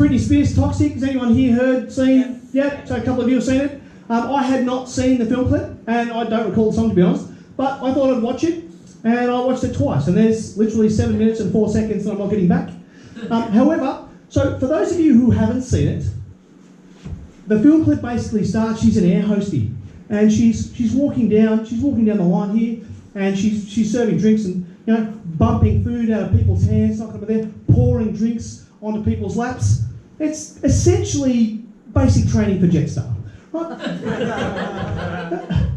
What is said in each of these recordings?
Britney Spears, Toxic. Has anyone here seen? Yeah, so a couple of you have seen it. I had not seen the film clip, and I don't recall the song, to be honest, but I thought I'd watch it, and I watched it twice, and there's literally 7 minutes and 4 seconds that I'm not getting back. However, so for those of you who haven't seen it, the film clip basically starts, she's an air hostie, and she's walking down the line here, and she's serving drinks and, you know, bumping food out of people's hands, not going to be there, pouring drinks onto people's laps. It's essentially basic training for Jetstar. Right?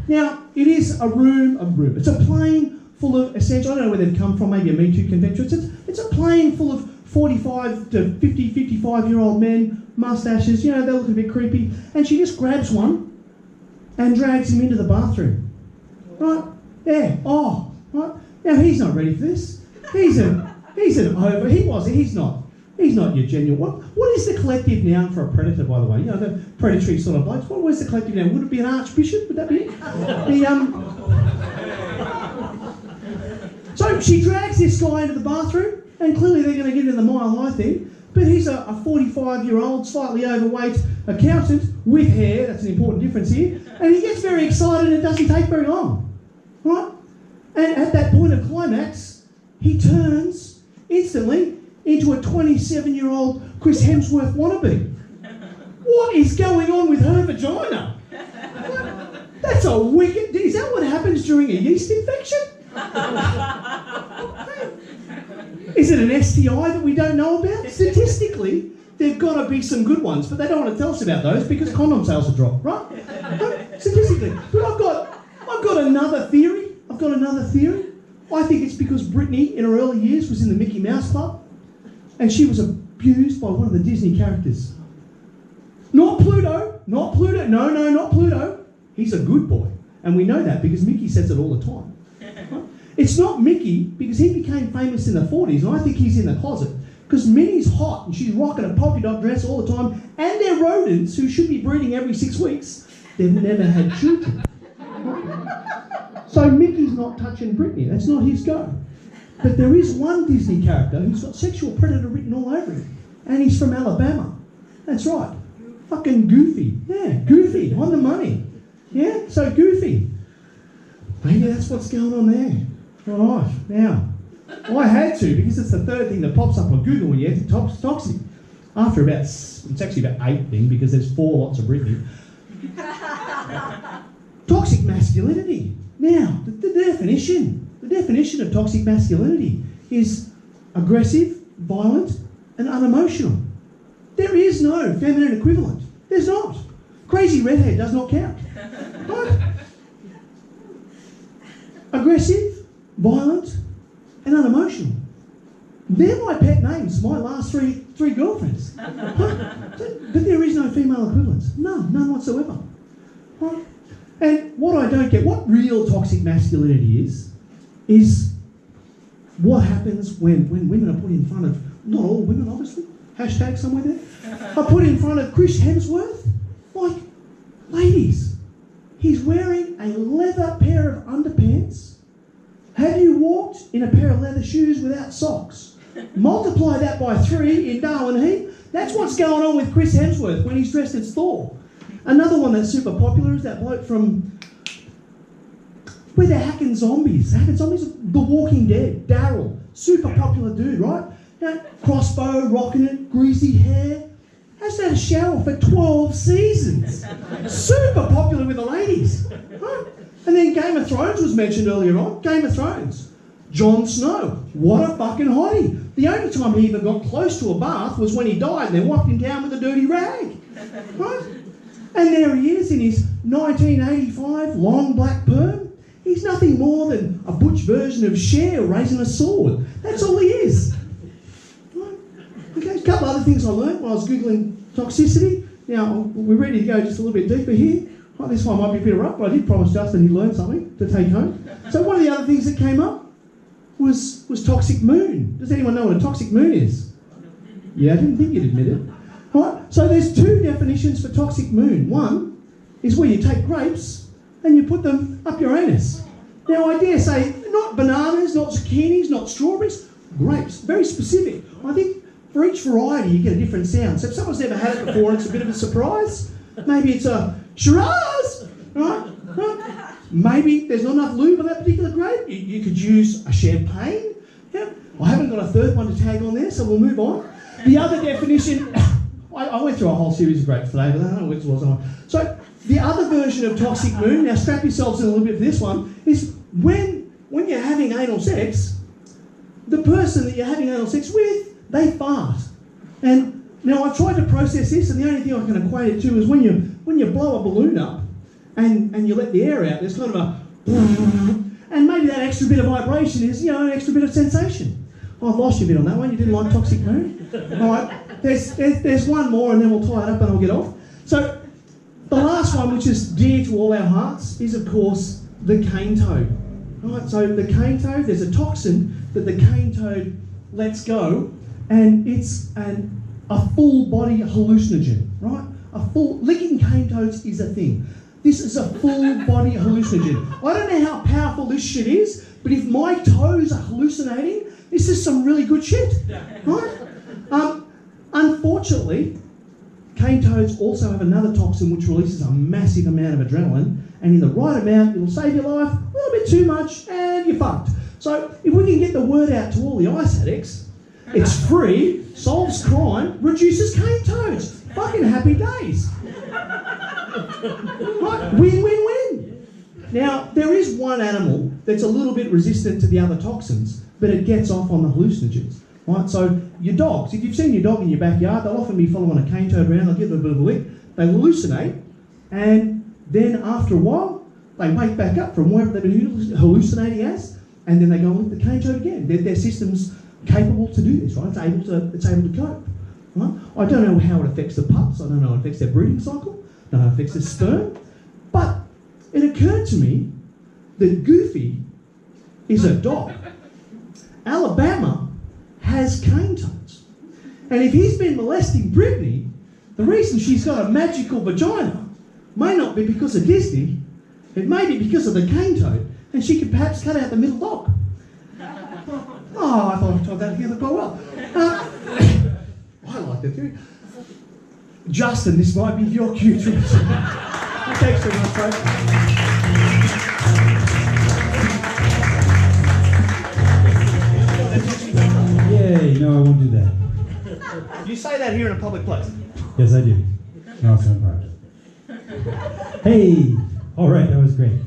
Now, it is a room. It's a plane full of, essentially, I don't know where they've come from, maybe a Me Too convention. It's a plane full of 45 to 50, 55-year-old men, mustaches, you know, they look a bit creepy, and she just grabs one and drags him into the bathroom. Right? Yeah. Oh, right. Now, he's not ready for this. He's not your genuine. What is the collective noun for a predator, by the way? You know, the predatory sort of blokes. What was the collective noun? Would it be an archbishop? Would that be it? So she drags this guy into the bathroom, and clearly they're going to get into the mile high thing. But he's a 45-year-old, slightly overweight accountant with hair. That's an important difference here. And he gets very excited, and it doesn't take very long, right? And at that point of climax, he turns instantly into a 27-year-old Chris Hemsworth wannabe. What is going on with her vagina? What? That's a wicked... Is that what happens during a yeast infection? Is it an STI that we don't know about? Statistically, there've got to be some good ones, but they don't want to tell us about those because condom sales have dropped, right? Statistically. But I've got another theory. I think it's because Britney, in her early years, was in the Mickey Mouse Club, and she was abused by one of the Disney characters. Not Pluto. No, not Pluto. He's a good boy. And we know that because Mickey says it all the time. Right? It's not Mickey because he became famous in the 40s, and I think he's in the closet. Because Minnie's hot and she's rocking a polka dot dress all the time, and they're rodents who should be breeding every 6 weeks. They've never had children. So Mickey's not touching Britney. That's not his go. But there is one Disney character who's got sexual predator written all over him. And he's from Alabama. That's right. Fucking Goofy. Yeah, Goofy, on the money. Yeah, so Goofy. Maybe that's what's going on there. All right, now, I had to, because it's the third thing that pops up on Google when you enter Toxic. After about, it's actually about 8 thing, because there's 4 lots of Britney. Toxic masculinity. Now, the definition of toxic masculinity is aggressive, violent, and unemotional. There is no feminine equivalent. There's not. Crazy redhead does not count. Right? Aggressive, violent, and unemotional. They're my pet names, my last three girlfriends. But there is no female equivalence. None whatsoever. Right? And what I don't get, what real toxic masculinity is what happens when women are put in front of, not all women obviously, hashtag somewhere there, are put in front of Chris Hemsworth. Like, ladies, he's wearing a leather pair of underpants. Have you walked in a pair of leather shoes without socks? Multiply that by 3 in Darwin Heat. That's what's going on with Chris Hemsworth when he's dressed as Thor. Another one that's super popular is that bloke from... Where they're hacking zombies. The Walking Dead. Daryl. Super popular dude, right? Now, crossbow, rocking it, greasy hair. Hasn't had a shower for 12 seasons. Super popular with the ladies. Right? And then Game of Thrones was mentioned earlier on. Game of Thrones. Jon Snow. What a fucking hottie. The only time he even got close to a bath was when he died and they wiped him down with a dirty rag. Right? And there he is in his 1985 long black perm. He's nothing more than a butch version of Cher raising a sword. That's all he is. Right? Okay, a couple other things I learned when I was Googling toxicity. Now, we're ready to go just a little bit deeper here. Right, this one might be a bit rough, but I did promise Justin he'd learn something to take home. So one of the other things that came up was toxic moon. Does anyone know what a toxic moon is? Yeah, I didn't think you'd admit it. Right, so there's 2 definitions for toxic moon. One is where you take grapes and you put them up your anus. Now, I dare say, not bananas, not zucchinis, not strawberries, grapes. Very specific. I think for each variety you get a different sound. So if someone's never had it before and it's a bit of a surprise, maybe it's a Shiraz, right? Maybe there's not enough lube on that particular grape. You could use a champagne. Yeah. I haven't got a third one to tag on there, so we'll move on. The other definition, I went through a whole series of grapes today, but I don't know which was on. So the other version of toxic moon, now strap yourselves in a little bit for this one, is when you're having anal sex, the person that you're having anal sex with, they fart. And now I've tried to process this, and the only thing I can equate it to is when you blow a balloon up and you let the air out, there's kind of a and maybe that extra bit of vibration is, an extra bit of sensation. I've lost you a bit on that one. You didn't like toxic moon? All right, there's one more and then we'll tie it up and I'll get off. So the last one, which is dear to all our hearts, is of course the cane toad. Right, so the cane toad, there's a toxin that the cane toad lets go, and it's a full body hallucinogen, right? Licking cane toads is a thing. This is a full body hallucinogen. I don't know how powerful this shit is, but if my toes are hallucinating, this is some really good shit, right? Unfortunately, cane toads also have another toxin which releases a massive amount of adrenaline, and in the right amount, it'll save your life. A little bit too much, and you're fucked. So if we can get the word out to all the ice addicts, it's free, solves crime, reduces cane toads. Fucking happy days. Right, win, win, win. Now, there is one animal that's a little bit resistant to the other toxins, but it gets off on the hallucinogens. Right, so your dogs, if you've seen your dog in your backyard, they'll often be following a cane toad around, they'll give it a bit of a lick, they hallucinate, and then after a while, they wake back up from wherever they've been hallucinating as, and then they go and lick the cane toad again. Their system's capable to do this, right? It's able to cope. Right? I don't know how it affects the pups, I don't know how it affects their breeding cycle, I don't know how it affects their sperm, but it occurred to me that Goofy is a dog. Alabama has cane toads. And if he's been molesting Brittany, the reason she's got a magical vagina may not be because of Disney, it may be because of the cane toad, and she could perhaps cut out the middle dog. Oh, I thought I told that together quite well. I like that theory. Justin, this might be your cue to thanks very much, folks. Yay, no, I won't do that. You say that here in a public place. Yes, I do. No, it's not part. Hey, all right, that was great.